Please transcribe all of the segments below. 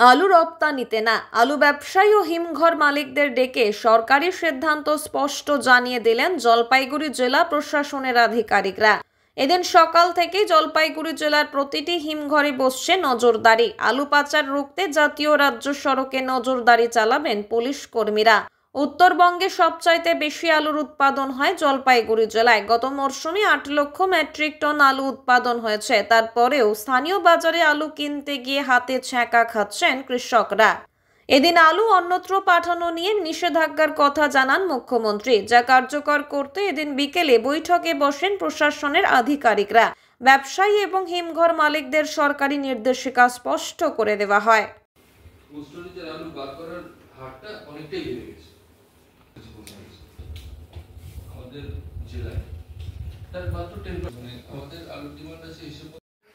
আলু রপ্তানিতে না। আলু ব্যবসায়ী ও হিমঘর মালিকদের ডেকে সরকারি সিদ্ধান্ত স্পষ্ট জানিয়ে দিলেন জলপাইগুড়ি জেলা প্রশাসনের আধিকারিকরা। এদিন সকাল থেকেই জলপাইগুড়ি জেলার প্রতিটি হিমঘরে বসছে নজরদারি। আলু পাচার রুখতে জাতীয় রাজ্য সড়কে নজরদারি চালাবেন পুলিশ কর্মীরা। উত্তরবঙ্গে সবচাইতে বেশি আলুর উৎপাদন হয় জলপাইগুড়ি জেলায়। গত মরশুমে 8 লক্ষ মেট্রিক টন আলু উৎপাদন হয়েছে। তারপরেও স্থানীয় বাজারে আলু কিনতে গিয়ে হাতে ছ্যাঁকা খাচ্ছেন কৃষকরা। এদিন আলু অন্যত্র পাঠানো নিয়ে নিষেধাজ্ঞার কথা জানান মুখ্যমন্ত্রী, যা কার্যকর করতে এদিন বিকেলে বৈঠকে বসেন প্রশাসনের আধিকারিকরা। ব্যবসায়ী এবং হিমঘর মালিকদের সরকারি নির্দেশিকা স্পষ্ট করে দেওয়া হয়।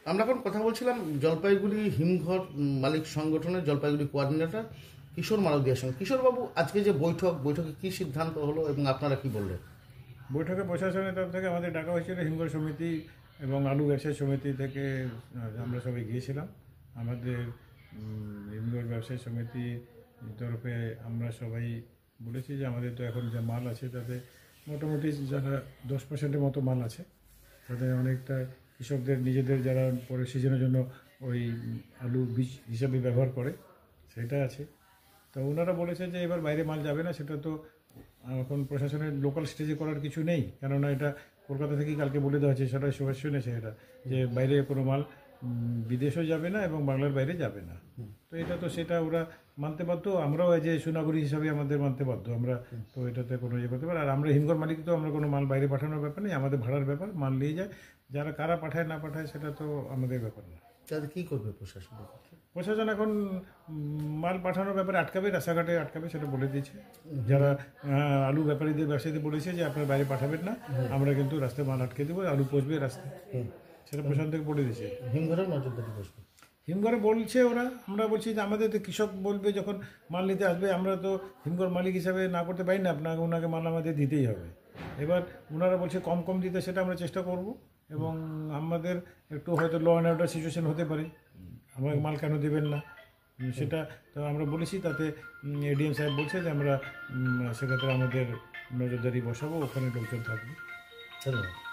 আমরা এখন কথা বলছিলাম জলপাইগুড়ি হিমঘর মালিক সংগঠনের জলপাইগুড়ি কোঅর্ডিনেটর কিশোর মালদিয়ার সঙ্গে। কিশোরবাবু, আজকে যে বৈঠকে কি সিদ্ধান্ত হলো এবং আপনারা কি বললেন? বৈঠকে প্রশাসনের তরফ থেকে আমাদের ডাকা হয়েছিল হিমঘর সমিতি এবং আলু ব্যবসায়ী সমিতি থেকে আমরা সবাই গিয়েছিলাম। আমাদের হিমঘর ব্যবসায়ী সমিতি তরফে আমরা সবাই বলেছি যে আমাদের তো এখন যে মাল আছে তাতে মোটামুটি যারা 10% মতো মাল আছে, তাতে অনেকটা কৃষকদের নিজেদের যারা পরে সিজনের জন্য ওই আলু বীজ হিসাবে ব্যবহার করে সেটা আছে। তো ওনারা বলেছে যে এবার বাইরে মাল যাবে না। সেটা তো এখন প্রশাসনের লোকাল স্টেজে করার কিছু নেই, কেননা এটা কলকাতা থেকেই কালকে বলে দেওয়া হয়েছে, সেটা সবাই শুনেছে এটা, যে বাইরে কোনো মাল বিদেশেও যাবে না এবং বাংলার বাইরে যাবে না। তো এটা তো সেটা ওরা মানতে বাধ্য, আমরাও যে সুনাগরিক হিসাবে আমাদের মানতে বাধ্য। আমরা তো এটাতে কোনো ইয়ে করতে পারি। আর আমরা হিমঘর মালিক তো আমরা কোনো মাল বাইরে পাঠানোর ব্যাপার নেই, আমাদের ভাড়ার ব্যাপার। মাল নিয়ে যায়, যারা কারা পাঠায় না পাঠায় সেটা তো আমাদের ব্যাপার না। তাহলে কী করবে প্রশাসন? প্রশাসন এখন মাল পাঠানোর ব্যাপারে আটকাবে, রাস্তাঘাটে আটকাবে, সেটা বলে দিয়েছে। যারা আলু ব্যাপারীদের ব্যবসায়ীদের বলেছে যে আপনারা বাইরে পাঠাবেন না, আমরা কিন্তু রাস্তায় মাল আটকে দেবো, আলু পচবে রাস্তায়, সেটা প্রশাসন থেকে বলে দিয়েছে। হিমঘরের নজরদারি বসবে। হিমঘরে বলছে ওরা, আমরা বলছি যে আমাদের তো কৃষক বলবে যখন মাল নিতে আসবে, আমরা তো হিমঘর মালিক হিসাবে না করতে পারি না, আপনাকে ওনাকে মাল আমাদের দিতেই হবে। এবার ওনারা বলছে কম দিতে, সেটা আমরা চেষ্টা করব। এবং আমাদের একটু হয়তো ল অ্যান্ড অর্ডার সিচুয়েশন হতে পারে, আমাকে মাল কেন দেবেন না সেটা তো আমরা বলেছি। তাতে এডিএম সাহেব বলছে যে আমরা সেক্ষেত্রে আমাদের নজরদারি বসাবো, ওখানে লোকজন থাকবে। ধন্যবাদ।